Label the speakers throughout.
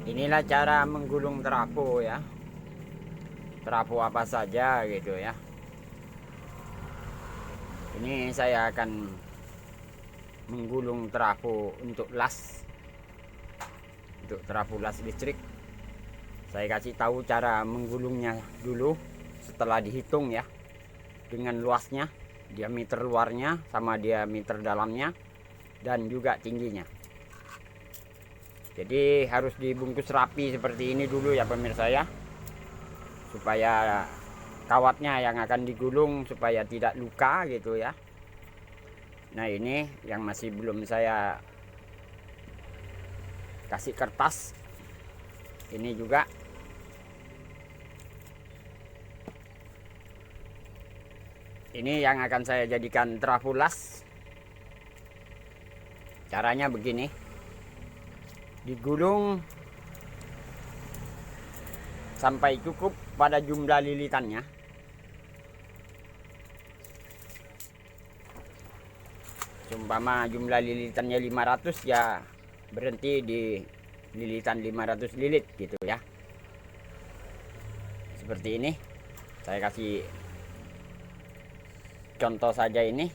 Speaker 1: Inilah cara menggulung trafo ya. Trafo apa saja gitu ya. Ini saya akan menggulung trafo untuk las. Untuk trafo las listrik. Saya kasih tahu cara menggulungnya dulu setelah dihitung ya. Dengan luasnya, diameter luarnya sama diameter dalamnya dan juga tingginya. Jadi harus dibungkus rapi seperti ini dulu ya pemirsa ya, supaya kawatnya yang akan digulung supaya tidak luka gitu ya. Nah ini yang masih belum saya kasih kertas, ini juga ini yang akan saya jadikan trafo las. Caranya begini, digulung sampai cukup pada jumlah lilitannya. Umpama jumlah lilitannya 500 ya berhenti di lilitan 500 lilit gitu ya. Seperti ini. Saya kasih contoh saja ini.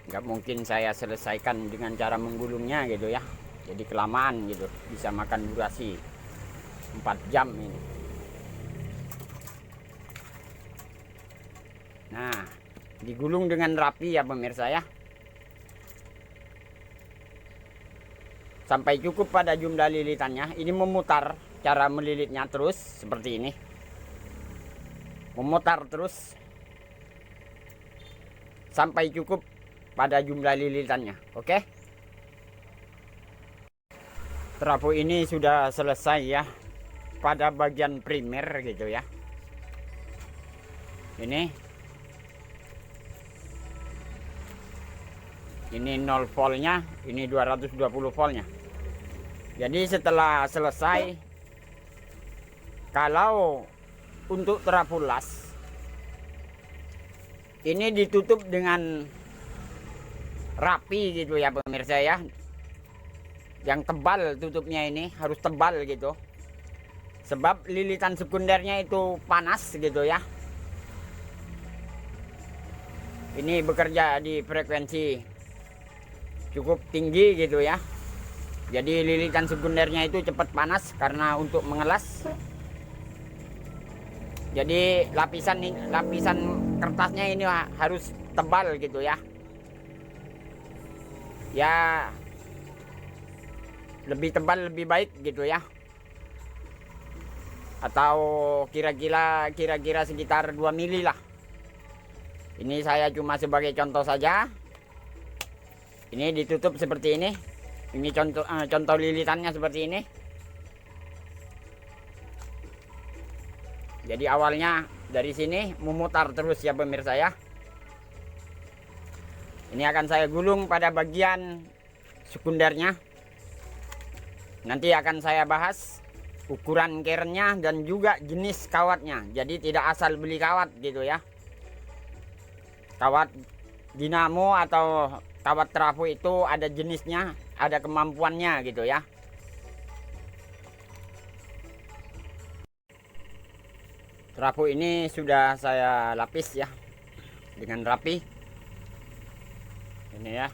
Speaker 1: Nggak mungkin saya selesaikan dengan cara menggulungnya gitu ya. Jadi kelamaan gitu. Bisa makan durasi 4 jam ini. Nah, digulung dengan rapi ya pemirsa ya. Sampai cukup pada jumlah lilitannya. Ini memutar, cara melilitnya terus seperti ini. Memutar terus sampai cukup pada jumlah lilitannya. Oke. Trafo ini sudah selesai ya. Pada bagian primer gitu ya. Ini 0 voltnya, ini 220 voltnya. Jadi setelah selesai, kalau untuk trafo las ini ditutup dengan rapi gitu ya pemirsa ya. Yang tebal tutupnya ini harus tebal gitu. Sebab lilitan sekundernya itu panas gitu ya. Ini bekerja di frekuensi cukup tinggi gitu ya. Jadi lilitan sekundernya itu cepat panas karena untuk mengelas. Jadi lapisan kertasnya ini harus tebal gitu ya. Ya lebih tebal lebih baik gitu ya. Atau kira-kira sekitar 2 mili lah. Ini saya cuma sebagai contoh saja. Ini ditutup seperti ini. Ini contoh lilitannya seperti ini. Jadi awalnya dari sini memutar terus ya pemirsa ya. Ini akan saya gulung pada bagian sekundernya. Nanti akan saya bahas ukuran kerennya dan juga jenis kawatnya. Jadi tidak asal beli kawat gitu ya. Kawat dinamo atau kawat trafo itu ada jenisnya, ada kemampuannya gitu ya. Trafo ini sudah saya lapis ya dengan rapi. Ini ya.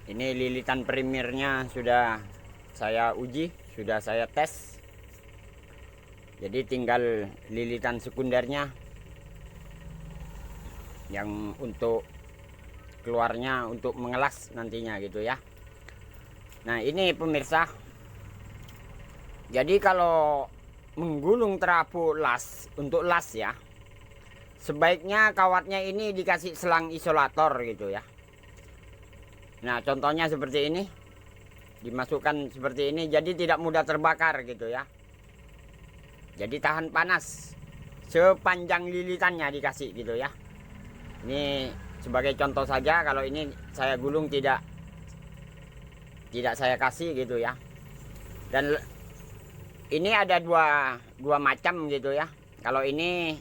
Speaker 1: Ini lilitan primernya sudah saya uji, sudah saya tes. Jadi tinggal lilitan sekundernya yang untuk keluarnya untuk mengelas nantinya gitu ya. Nah ini pemirsa, jadi kalau menggulung trafo las untuk las ya, sebaiknya kawatnya ini dikasih selang isolator gitu ya. Nah contohnya seperti ini, dimasukkan seperti ini, jadi tidak mudah terbakar gitu ya. Jadi tahan panas sepanjang lilitannya dikasih gitu ya. Ini sebagai contoh saja, kalau ini saya gulung tidak saya kasih gitu ya. Dan ini ada dua macam gitu ya. Kalau ini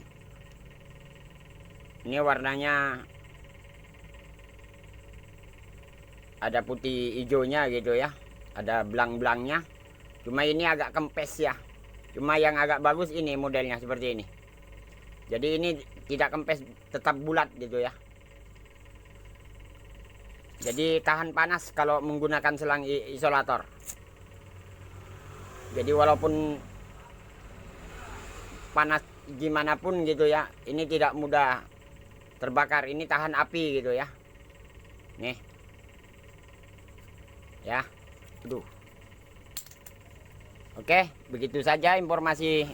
Speaker 1: warnanya ada putih hijaunya gitu ya. Ada belang-belangnya. Cuma ini agak kempes ya. Cuma yang agak bagus ini modelnya seperti ini. Jadi ini tidak kempes, tetap bulat gitu ya. Jadi tahan panas kalau menggunakan selang isolator. Jadi walaupun panas gimana pun gitu ya, ini tidak mudah terbakar. Ini tahan api gitu ya. Nih. Ya. Aduh. Oke, begitu saja informasi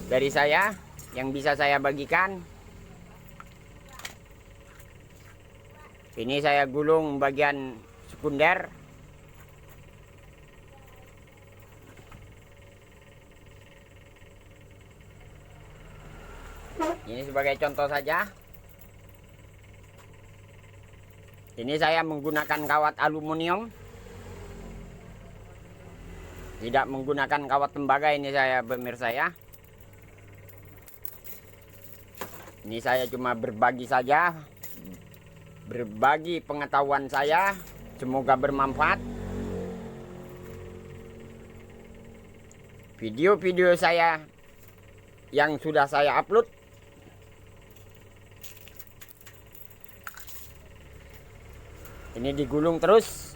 Speaker 1: dari saya yang bisa saya bagikan. Ini saya gulung bagian sekunder. Ini sebagai contoh saja. Ini saya menggunakan kawat aluminium. Tidak menggunakan kawat tembaga ini saya, pemirsa ya. Ini saya cuma berbagi saja. Berbagi pengetahuan saya, semoga bermanfaat. Video-video saya yang sudah saya upload ini digulung terus.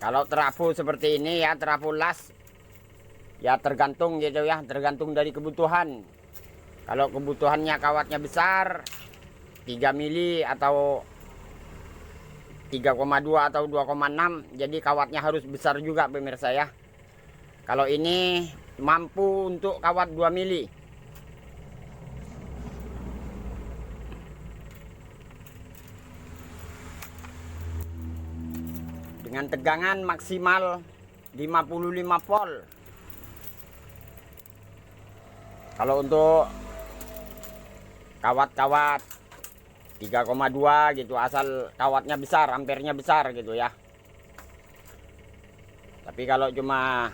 Speaker 1: Kalau trafo seperti ini ya, trafo las ya tergantung gitu ya, tergantung dari kebutuhan. Kalau kebutuhannya kawatnya besar 3 mili atau 3,2 atau 2,6, jadi kawatnya harus besar juga pemirsa ya. Kalau ini mampu untuk kawat 2 mili. Dengan tegangan maksimal 55 volt. Kalau untuk kawat-kawat 3,2 gitu, asal kawatnya besar, ampernya besar gitu ya. Tapi kalau cuma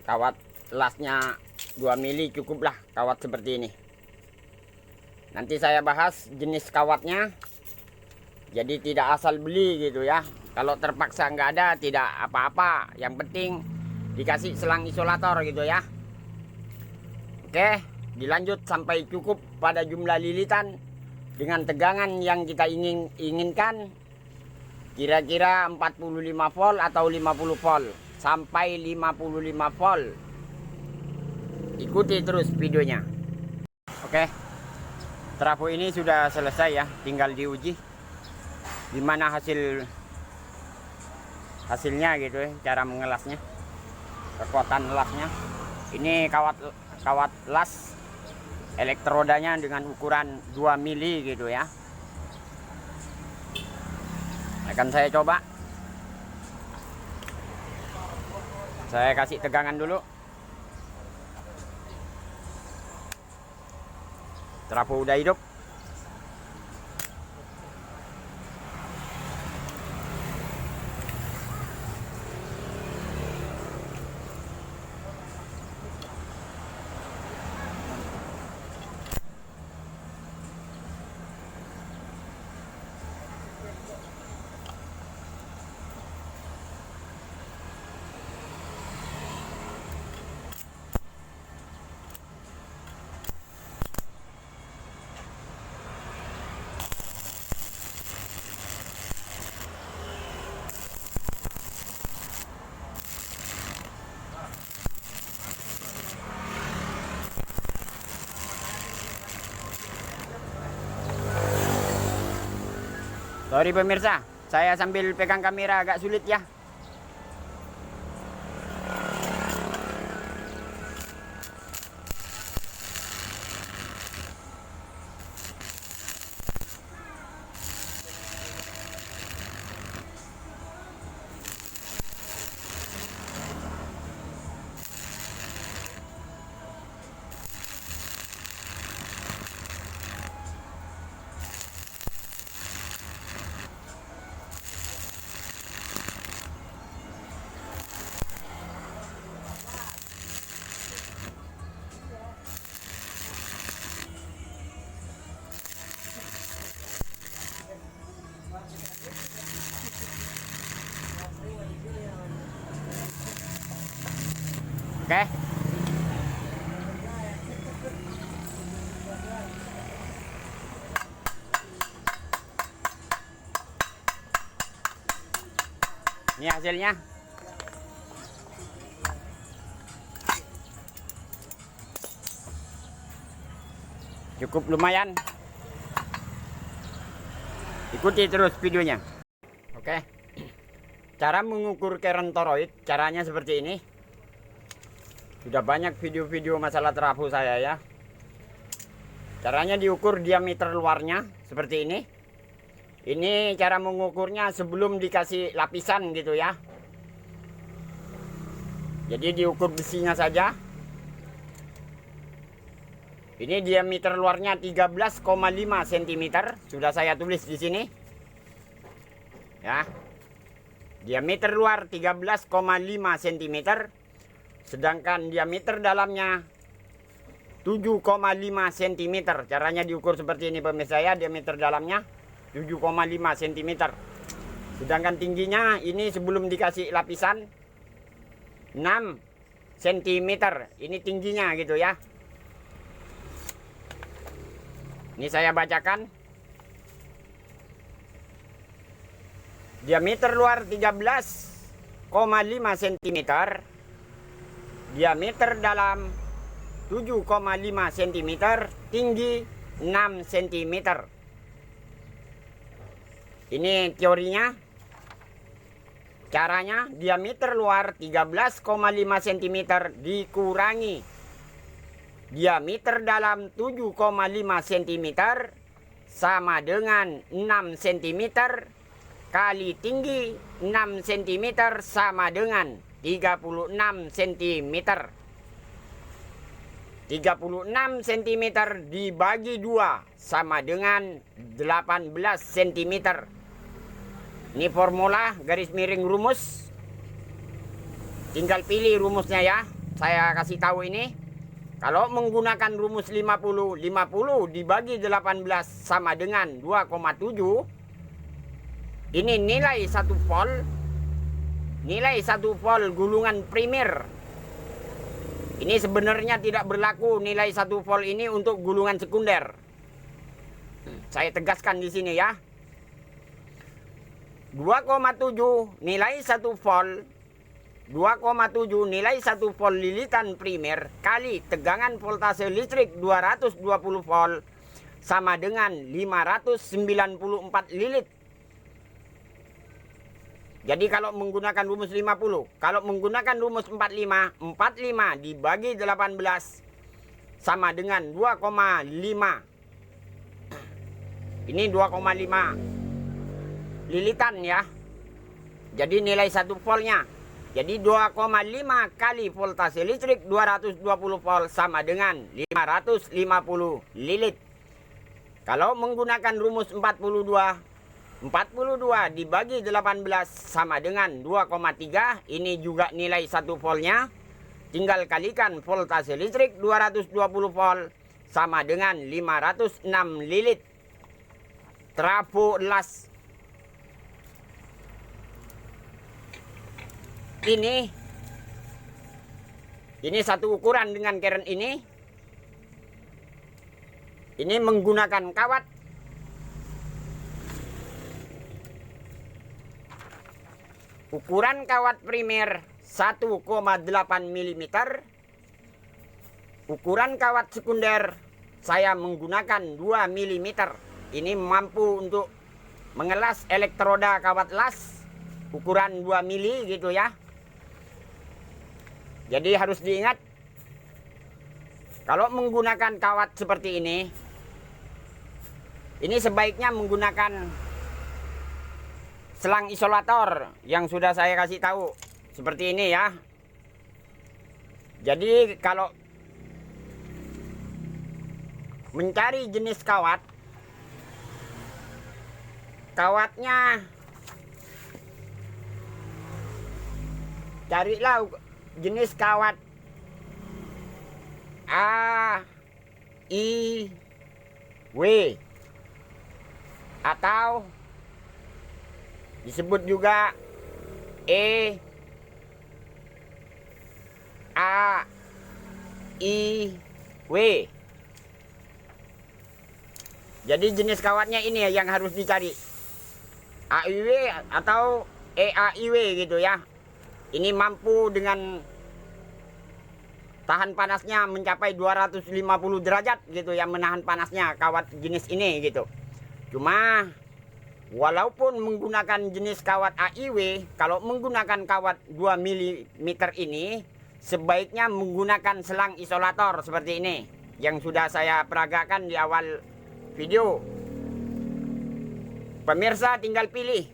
Speaker 1: kawat lasnya 2 mili cukuplah kawat seperti ini. Nanti saya bahas jenis kawatnya. Jadi tidak asal beli gitu ya. Kalau terpaksa nggak ada, tidak apa-apa. Yang penting dikasih selang isolator gitu ya. Oke, dilanjut sampai cukup pada jumlah lilitan dengan tegangan yang kita inginkan. Kira-kira 45 volt atau 50 volt sampai 55 volt. Ikuti terus videonya. Oke, trafo ini sudah selesai ya, tinggal diuji gimana hasilnya gitu ya, cara mengelasnya, kekuatan lasnya. Ini kawat las elektrodanya dengan ukuran 2 mili gitu ya. Akan saya coba. Saya kasih tegangan dulu. Trafo udah hidup. Sorry pemirsa, saya sambil pegang kamera agak sulit ya. Oke. Ini hasilnya. Cukup lumayan. Ikuti terus videonya. Oke. Cara mengukur current toroid, caranya seperti ini. Sudah banyak video-video masalah trafo saya ya. Caranya diukur diameter luarnya seperti ini. Ini cara mengukurnya sebelum dikasih lapisan gitu ya. Jadi diukur besinya saja. Ini diameter luarnya 13,5 cm. Sudah saya tulis di sini. Ya. Diameter luar 13,5 cm. Sedangkan diameter dalamnya 7,5 cm. Caranya diukur seperti ini pemirsa ya. Diameter dalamnya 7,5 cm. Sedangkan tingginya ini sebelum dikasih lapisan 6 cm. Ini tingginya gitu ya. Ini saya bacakan. Diameter luar 13,5 cm. Diameter dalam 7,5 cm. Tinggi 6 cm. Ini teorinya. Caranya diameter luar 13,5 cm dikurangi diameter dalam 7,5 cm sama dengan 6 cm kali tinggi 6 cm sama dengan 36 cm. 36 cm dibagi 2 sama dengan 18 cm. Ini formula garis miring rumus. Tinggal pilih rumusnya ya. Saya kasih tahu ini. Kalau menggunakan rumus 50 dibagi 18 sama dengan 2,7. Ini nilai 1 volt. Nilai 1 volt gulungan primer. Ini sebenarnya tidak berlaku nilai 1 volt ini untuk gulungan sekunder. Saya tegaskan di sini ya. 2,7 nilai 1 volt. 2,7 nilai 1 volt lilitan primer kali tegangan voltase listrik 220 volt sama dengan 594 lilit. Jadi kalau menggunakan rumus 50, kalau menggunakan rumus 45 dibagi 18 sama dengan 2,5. Ini 2,5 lilitan ya. Jadi nilai 1 voltnya. Jadi 2,5 kali voltase listrik 220 volt sama dengan 550 lilit. Kalau menggunakan rumus 42 dibagi 18 sama dengan 2,3. Ini juga nilai 1 voltnya. Tinggal kalikan voltase listrik 220 volt sama dengan 506 lilit. Trafo las. Ini satu ukuran dengan current ini. Ini menggunakan kawat. Ukuran kawat primer 1,8 mm. Ukuran kawat sekunder saya menggunakan 2 mm. Ini mampu untuk mengelas elektroda kawat las ukuran 2 mili gitu ya. Jadi harus diingat, kalau menggunakan kawat seperti ini sebaiknya menggunakan selang isolator yang sudah saya kasih tahu. Seperti ini ya. Jadi kalau mencari jenis kawatnya, carilah jenis kawat A, I, W atau disebut juga E, AIW. Jadi jenis kawatnya ini yang harus dicari. AIW atau EAIW gitu ya. Ini mampu dengan tahan panasnya mencapai 250 derajat gitu ya, menahan panasnya kawat jenis ini gitu. Cuma walaupun menggunakan jenis kawat AIW, kalau menggunakan kawat 2 mm ini sebaiknya menggunakan selang isolator seperti ini yang sudah saya peragakan di awal video. Pemirsa tinggal pilih.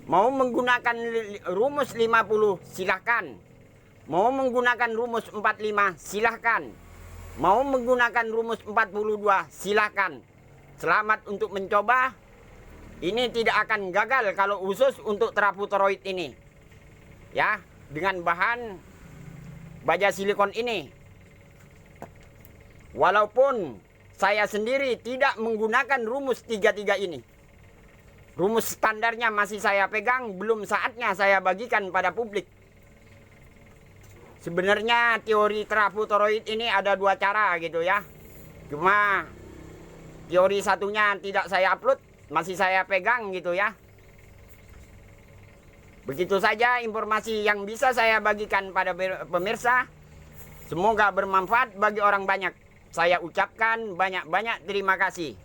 Speaker 1: Mau menggunakan rumus 50 silahkan. Mau menggunakan rumus 45 silahkan. Mau menggunakan rumus 42 silahkan. Selamat untuk mencoba. Ini tidak akan gagal kalau khusus untuk terapu toroid ini. Ya, dengan bahan baja silikon ini. Walaupun saya sendiri tidak menggunakan rumus 33 ini. Rumus standarnya masih saya pegang, belum saatnya saya bagikan pada publik. Sebenarnya teori terapu toroid ini ada 2 cara gitu ya. Cuma teori satunya tidak saya upload, masih saya pegang gitu ya. Begitu saja informasi yang bisa saya bagikan pada pemirsa. Semoga bermanfaat bagi orang banyak. Saya ucapkan banyak-banyak terima kasih.